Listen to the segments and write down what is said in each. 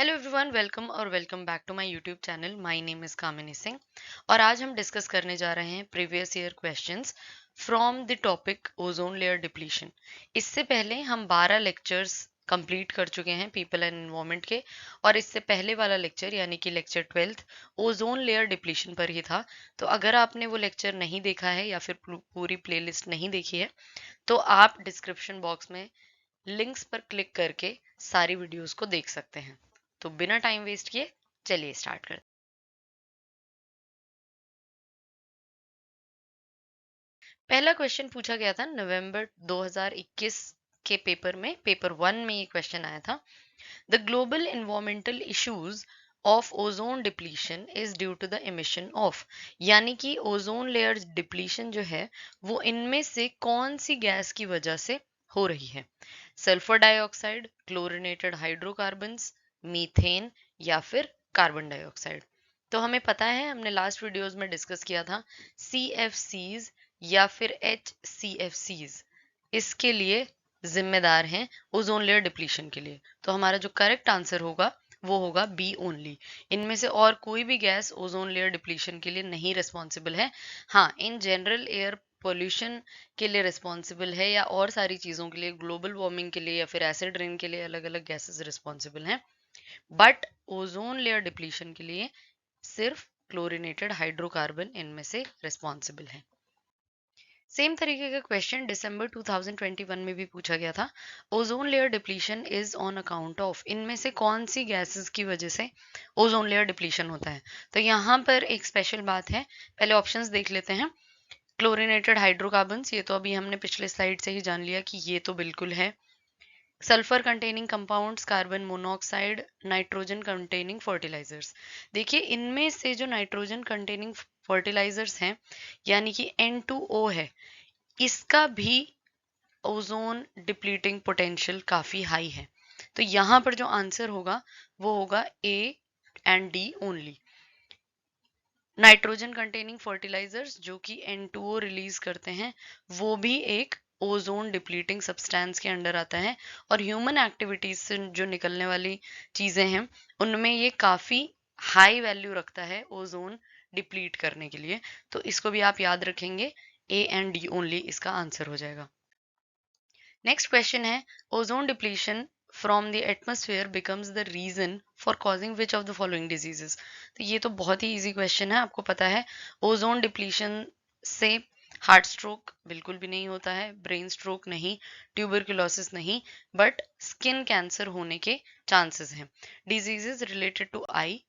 Hello everyone, welcome और welcome back to my YouTube channel. My name is Kamini Singh और आज हम डिस्कस करने जा रहे हैं previous year questions from the topic ozone layer depletion. इससे पहले हम 12 लेक्चर्स कंप्लीट कर चुके हैं पीपल एंड एनवायरनमेंट के, और इससे पहले वाला लेक्चर यानी कि lecture 12th ozone layer depletion पर ही था। तो अगर आपने वो लेक्चर नहीं देखा है या फिर पूरी प्लेलिस्ट नहीं देखी है तो आप डिस्क्रिप्शन बॉक्स में लिंक्स पर क्लिक करके सारी वीडियोस को देख सकते हैं। तो बिना टाइम वेस्ट किए चलिए स्टार्ट करते हैं। पहला क्वेश्चन पूछा गया था नवंबर 2021 के पेपर में, पेपर 1 में ये क्वेश्चन आया था। The global environmental issues of ozone depletion is due to the emission of, यानी कि ओजोन लेयर डिप्लीशन जो है वो इनमें से कौन सी गैस की वजह से हो रही है? Sulphur dioxide, chlorinated hydrocarbons, methane या फिर कार्बन डाइऑक्साइड। तो हमें पता है, हमने लास्ट वीडियोस में डिस्कस किया था, CFCs या फिर HCFCs इसके लिए जिम्मेदार हैं ओजोन लेयर डिप्लीशन के लिए। तो हमारा जो करेक्ट आंसर होगा वो होगा बी ओनली। इनमें से और कोई भी गैस ओजोन लेयर डिप्लीशन के लिए नहीं रिस्पॉन्सिबल है। हाँ, इन जनरल एयर पोल्यूशन के लिए रिस्पॉन्सिबल है, या और सारी चीज़ों के लिए, ग्लोबल वार्मिंग के लिए या फिर एसिड रेन के लिए अलग अलग गैसेस रिस्पॉन्सिबल हैं। बट ओजोन लेयर डिप्लीशन के लिए सिर्फ क्लोरीनेटेड हाइड्रोकार्बन इनमें से रिस्पॉन्सिबल है। सेम तरीके का क्वेश्चन दिसंबर 2021 में भी पूछा गया था। Ozone layer depletion is on account of, इनमें से कौन सी गैसेस की वजह से ओजोन लेयर डिप्लीशन होता है? तो यहाँ पर एक स्पेशल बात है, पहले ऑप्शंस देख लेते हैं। क्लोरीनेटेड हाइड्रोकार्बन्स, ये तो अभी हमने पिछले स्लाइड से ही जान लिया कि ये तो बिल्कुल है। Sulphur containing compounds, carbon monoxide, nitrogen containing fertilizers. देखिए, इनमें से जो नाइट्रोजन कंटेनिंग फर्टिलाइजर्स हैं यानी कि N2O है, इसका भी ओजोन डिप्लीटिंग पोटेंशियल काफी हाई है। तो यहाँ पर जो आंसर होगा वो होगा A and D only. Nitrogen containing fertilizers जो कि N2O रिलीज करते हैं, वो भी एक ओजोन डिप्लीटिंग सब्सटेंस के अंडर आता है। और ह्यूमन एक्टिविटीज से जो निकलने वाली चीजें हैं उनमें ये काफी हाई वैल्यू रखता है ओजोन डिप्लीट करने के लिए। तो इसको भी आप याद रखेंगे, ए एंड डी ओनली इसका आंसर हो जाएगा। नेक्स्ट क्वेश्चन है, ozone depletion from the atmosphere becomes the reason for causing which of the following diseases. तो ये तो बहुत ही इजी क्वेश्चन है, आपको पता है ओजोन डिप्लीशन से हार्ट स्ट्रोक बिल्कुल भी नहीं होता है, ब्रेन स्ट्रोक नहीं, ट्यूबरकुलोसिस नहीं, बट स्किन कैंसर होने के चांसेस हैं। डिजीजेस रिलेटेड टू आई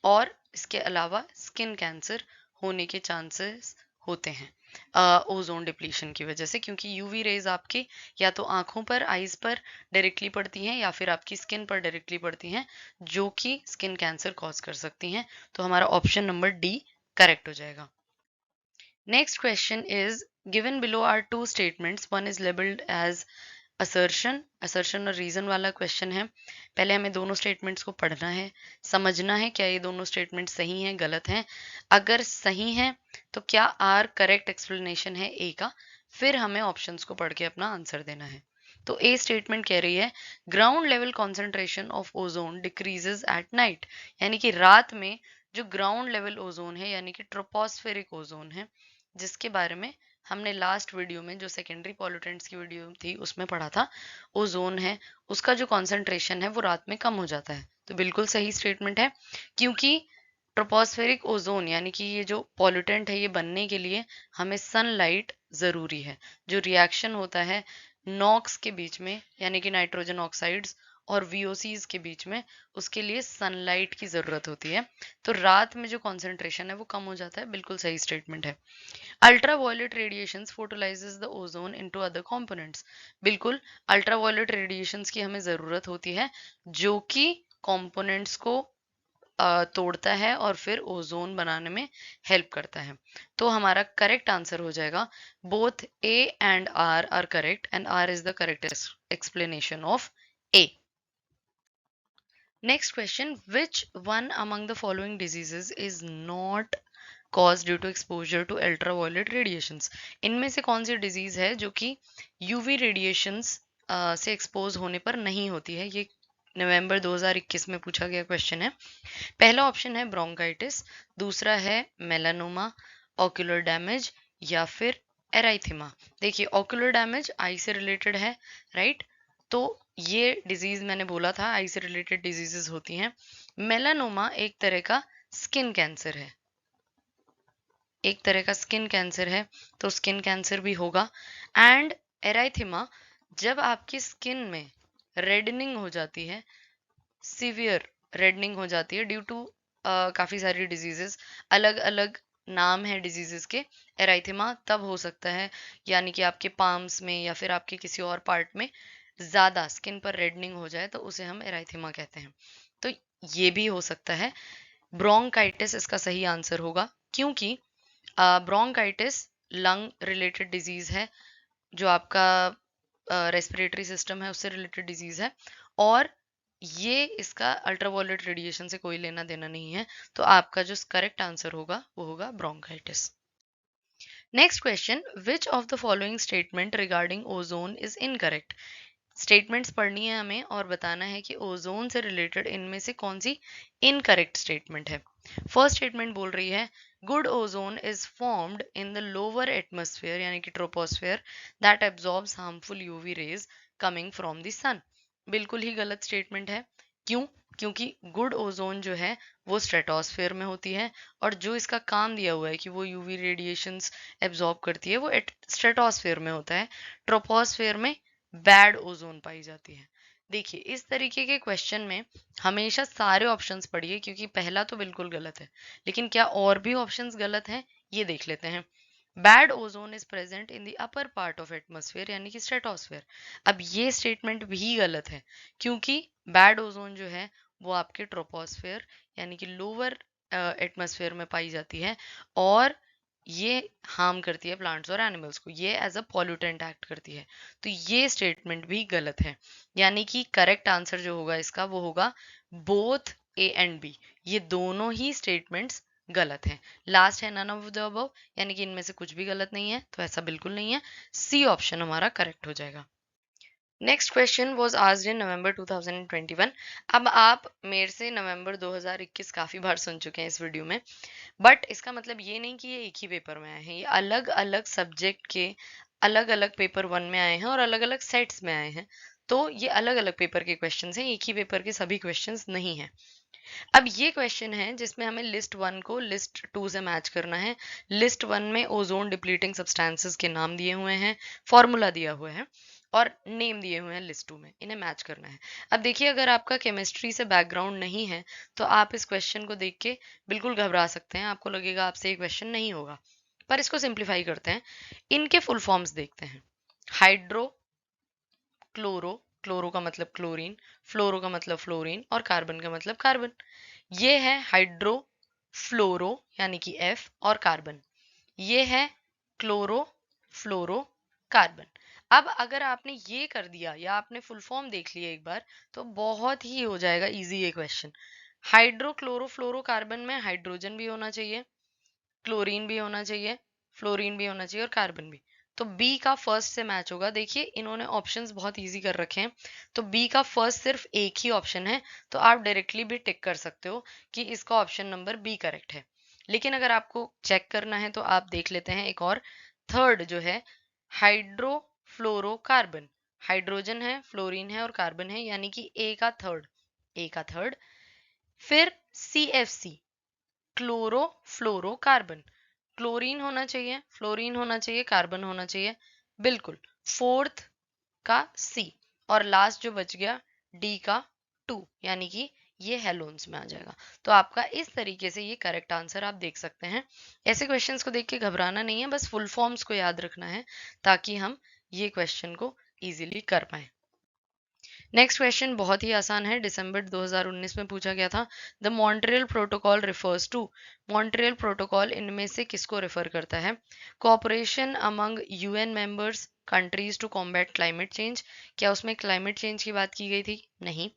और इसके अलावा स्किन कैंसर होने के चांसेस होते हैं ओजोन डिप्लीशन की वजह से, क्योंकि यूवी रेज आपके या तो आंखों पर, आईज पर डायरेक्टली पड़ती हैं या फिर आपकी स्किन पर डायरेक्टली पड़ती हैं, जो कि स्किन कैंसर कॉज कर सकती हैं। तो हमारा ऑप्शन नंबर डी करेक्ट हो जाएगा। Next question is, given below are two statements, one is labelled as assertion और रीजन वाला क्वेश्चन है। पहले हमें दोनों स्टेटमेंट्स को पढ़ना है, समझना है क्या ये दोनों स्टेटमेंट सही हैं, गलत हैं। अगर सही हैं तो क्या आर करेक्ट एक्सप्लेनेशन है ए का, फिर हमें ऑप्शंस को पढ़ के अपना आंसर देना है। तो ए स्टेटमेंट कह रही है, ground level concentration of ozone decreases at night, यानी कि रात में जो ग्राउंड लेवल ओजोन है यानी कि ट्रोपोस्फेरिक ओजोन है, जिसके बारे में हमने लास्ट वीडियो में, जो सेकेंडरी पॉल्यूटेंट्स की वीडियो थी, उसमें पढ़ा था, ओजोन है उसका जो कॉन्सेंट्रेशन है वो रात में कम हो जाता है। तो बिल्कुल सही स्टेटमेंट है, क्योंकि ट्रोपोस्फेरिक ओजोन यानी कि ये जो पॉल्यूटेंट है, ये बनने के लिए हमें सनलाइट ज़रूरी है। जो रिएक्शन होता है नॉक्स के बीच में यानी कि नाइट्रोजन ऑक्साइड्स और VOCs के बीच में, उसके लिए सनलाइट की ज़रूरत होती है। तो रात में जो कॉन्सेंट्रेशन है वो कम हो जाता है, बिल्कुल सही स्टेटमेंट है। Ultraviolet radiations photolyses the ozone into other components, बिल्कुल अल्ट्रावायलेट रेडिएशंस की हमें ज़रूरत होती है, जो कि कंपोनेंट्स को तोड़ता है और फिर ओजोन बनाने में हेल्प करता है। तो हमारा करेक्ट आंसर हो जाएगा, both A and R are correct and R is the correct explanation of A. Next question, which one among the following diseases is not cause due to exposure to ultraviolet radiations? इनमें से कौन सी disease है जो कि UV radiations से expose होने पर नहीं होती है? ये नवंबर 2021 में पूछा गया क्वेश्चन है। पहला ऑप्शन है ब्रोंकाइटिस, दूसरा है मेलानोमा, ऑक्यूलर डैमेज या फिर एराइथेमा। देखिए ऑक्यूलर डैमेज आई से रिलेटेड है, राइट? तो ये डिजीज मैंने बोला था आई से रिलेटेड डिजीजेस होती हैं। मेलानोमा एक तरह का स्किन कैंसर है, एक तरह का स्किन कैंसर है, तो स्किन कैंसर भी होगा। एंड एराइथेमा जब आपकी स्किन में रेडनिंग हो जाती है, सीवियर रेडनिंग हो जाती है ड्यू टू काफ़ी सारी डिजीजेस, अलग अलग नाम है डिजीजेस के। एराइथेमा तब हो सकता है यानी कि आपके पाम्स में या फिर आपके किसी और पार्ट में ज़्यादा स्किन पर रेडनिंग हो जाए तो उसे हम एराइथेमा कहते हैं। तो ये भी हो सकता है। ब्रोंकाइटिस इसका सही आंसर होगा, क्योंकि ब्रोंकाइटिस लंग रिलेटेड डिजीज है, जो आपका रेस्पिरेटरी सिस्टम है उससे रिलेटेड डिजीज है, और ये इसका अल्ट्रावायलेट रेडिएशन से कोई लेना देना नहीं है। तो आपका जो करेक्ट आंसर होगा वो होगा bronchitis. Next question, which of the following statement regarding ozone is incorrect. Statements पढ़नी है हमें और बताना है कि ओजोन से रिलेटेड इनमें से कौन सी इनकरेक्ट स्टेटमेंट है। फर्स्ट स्टेटमेंट बोल रही है good ozone is formed in the lower atmosphere यानी कि troposphere that absorbs harmful UV rays coming from the sun. बिल्कुल ही गलत स्टेटमेंट है। क्यों? क्योंकि गुड ओजोन जो है वो स्ट्रेटोस्फेयर में होती है, और जो इसका काम दिया हुआ है कि वो यूवी रेडिएशंस एब्जॉर्ब करती है वो स्ट्रेटोस्फेयर में होता है। ट्रोपोस्फेयर में बैड ओजोन पाई जाती है। देखिए इस तरीके के क्वेश्चन में हमेशा सारे ऑप्शंस पढ़िए, क्योंकि पहला तो बिल्कुल गलत है, लेकिन क्या और भी ऑप्शंस गलत हैं ये देख लेते हैं। Bad ozone is present in the upper part of atmosphere यानी कि स्ट्रेटोस्फेयर। अब ये स्टेटमेंट भी गलत है, क्योंकि बैड ओजोन जो है वो आपके ट्रोपोस्फेयर यानी कि लोअर एटमॉस्फेयर में पाई जाती है, और ये हार्म करती है प्लांट्स और एनिमल्स को, ये एज अ पॉल्यूटेंट एक्ट करती है। तो ये स्टेटमेंट भी गलत है, यानी कि करेक्ट आंसर जो होगा इसका वो होगा बोथ ए एंड बी। ये दोनों ही स्टेटमेंट्स गलत हैं। लास्ट है नन ऑफ द अबव, यानी कि इनमें से कुछ भी गलत नहीं है, तो ऐसा बिल्कुल नहीं है। सी ऑप्शन हमारा करेक्ट हो जाएगा। Next question was asked in November 2021। अब आप मेरे से नवंबर 2021 काफ़ी बार सुन चुके हैं इस वीडियो में, बट इसका मतलब ये नहीं कि ये एक ही पेपर में आए हैं। ये अलग अलग सब्जेक्ट के अलग अलग पेपर 1 में आए हैं और अलग अलग सेट्स में आए हैं। तो ये अलग अलग पेपर के क्वेश्चंस हैं, एक ही पेपर के सभी क्वेश्चंस नहीं हैं। अब ये क्वेश्चन है जिसमें हमें लिस्ट 1 को लिस्ट 2 से मैच करना है। लिस्ट 1 में ओजोन डिप्लीटिंग सब्सटेंसेस के नाम दिए हुए हैं, फॉर्मूला दिया हुआ है और नेम दिए हुए हैं लिस्ट 2 में, इन्हें मैच करना है। अब देखिए अगर आपका केमिस्ट्री से बैकग्राउंड नहीं है तो आप इस क्वेश्चन को देख के बिल्कुल घबरा सकते हैं, आपको लगेगा आपसे ये क्वेश्चन नहीं होगा, पर इसको सिंप्लीफाई करते हैं। इनके फुल फॉर्म्स देखते हैं। हाइड्रो क्लोरो, क्लोरो का मतलब क्लोरीन, फ्लोरो का मतलब फ्लोरीन और कार्बन का मतलब कार्बन। ये है हाइड्रो फ्लोरो यानी कि F और कार्बन। ये है क्लोरो फ्लोरो कार्बन। अब अगर आपने ये कर दिया या आपने फुल फॉर्म देख लिया एक बार तो बहुत ही हो जाएगा इजी ये क्वेश्चन। हाइड्रो क्लोरो फ्लोरो कार्बन में हाइड्रोजन भी होना चाहिए, क्लोरीन भी होना चाहिए, फ्लोरीन भी होना चाहिए और कार्बन भी। तो बी का फर्स्ट से मैच होगा। देखिए इन्होंने ऑप्शंस बहुत इजी कर रखे हैं, तो बी का फर्स्ट सिर्फ एक ही ऑप्शन है, तो आप डायरेक्टली भी टिक कर सकते हो कि इसका ऑप्शन नंबर बी करेक्ट है। लेकिन अगर आपको चेक करना है तो आप देख लेते हैं एक और, थर्ड जो है हाइड्रोफ्लोरोकार्बन। हाइड्रोजन है, फ्लोरीन है और कार्बन है, यानी कि ए का थर्ड, ए का थर्ड। फिर CFC क्लोरोफ्लोरोकार्बन, क्लोरीन होना चाहिए, फ्लोरीन होना चाहिए, कार्बन होना चाहिए, बिल्कुल। फोर्थ का C, और लास्ट जो बच गया D का 2, यानी कि ये हेलोन्स में आ जाएगा। तो आपका इस तरीके से ये करेक्ट आंसर आप देख सकते हैं। ऐसे क्वेश्चंस को देख के घबराना नहीं है, बस फुल फॉर्म्स को याद रखना है ताकि हम ये क्वेश्चन को इजीली कर पाए। नेक्स्ट क्वेश्चन बहुत ही आसान है, दिसंबर 2019 में पूछा गया था। The Montreal protocol refers to, Montreal protocol इनमें से किसको रेफर करता है? Cooperation among UN members countries to combat climate change, क्या उसमें क्लाइमेट चेंज की बात की गई थी? नहीं।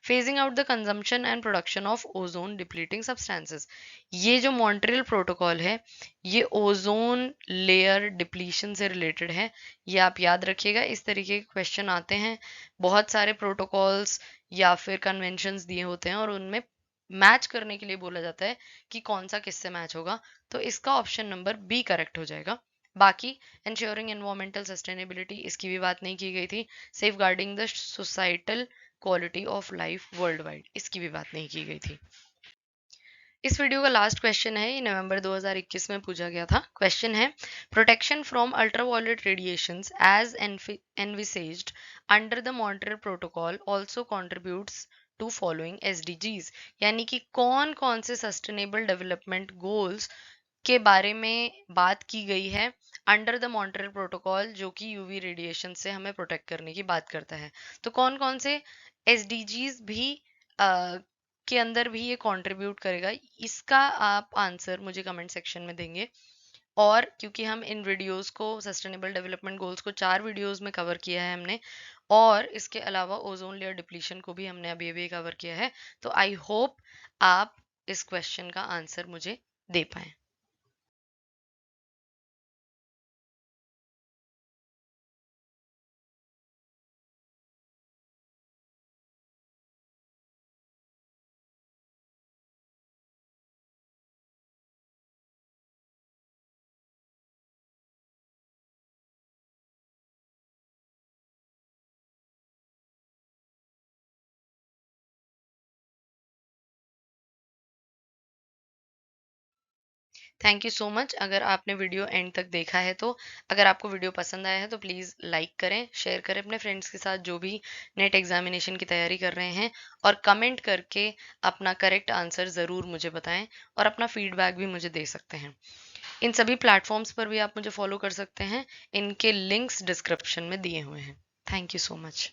Phasing out the consumption and production of ozone depleting substances, ये जो मॉन्ट्रियल प्रोटोकॉल है ये ओजोन लेयर डिप्लीशन से रिलेटेड है। ये आप याद रखिएगा, इस तरीके के क्वेश्चन आते हैं। बहुत सारे प्रोटोकॉल्स या फिर कन्वेंशंस दिए होते हैं और उनमें मैच करने के लिए बोला जाता है कि कौन सा किससे मैच होगा, तो इसका ऑप्शन नंबर बी करेक्ट हो जाएगा। बाकी इंश्योरिंग एनवायरमेंटल सस्टेनेबिलिटी, इसकी भी बात नहीं की गई थी। Safeguarding the societal quality of life world wide, इसकी भी बात नहीं की गई थी। इस वीडियो का लास्ट क्वेश्चन है, ये नवंबर 2021 में पूछा गया था। क्वेश्चन है, protection from ultraviolet radiations as envisaged under the Montreal protocol also contributes to following SDGs, यानी कि कौन कौन से सस्टेनेबल डेवलपमेंट गोल्स के बारे में बात की गई है अंडर द मॉन्ट्रियल प्रोटोकॉल, जो कि यूवी रेडिएशन से हमें प्रोटेक्ट करने की बात करता है। तो कौन कौन से एसडीजीज भी के अंदर भी ये कंट्रीब्यूट करेगा, इसका आप आंसर मुझे कमेंट सेक्शन में देंगे। और क्योंकि हम इन वीडियोस को, सस्टेनेबल डेवलपमेंट गोल्स को 4 वीडियोस में कवर किया है हमने, और इसके अलावा ओजोन लेयर डिप्लीशन को भी हमने अभी अभी कवर किया है, तो आई होप आप इस क्वेश्चन का आंसर मुझे दे पाए। Thank you so much. अगर आपने वीडियो एंड तक देखा है तो, अगर आपको वीडियो पसंद आया है तो प्लीज़ लाइक करें, शेयर करें अपने फ्रेंड्स के साथ जो भी नेट एग्जामिनेशन की तैयारी कर रहे हैं, और कमेंट करके अपना करेक्ट आंसर ज़रूर मुझे बताएं, और अपना फीडबैक भी मुझे दे सकते हैं। इन सभी प्लेटफॉर्म्स पर भी आप मुझे फॉलो कर सकते हैं, इनके लिंक्स डिस्क्रिप्शन में दिए हुए हैं। Thank you so much.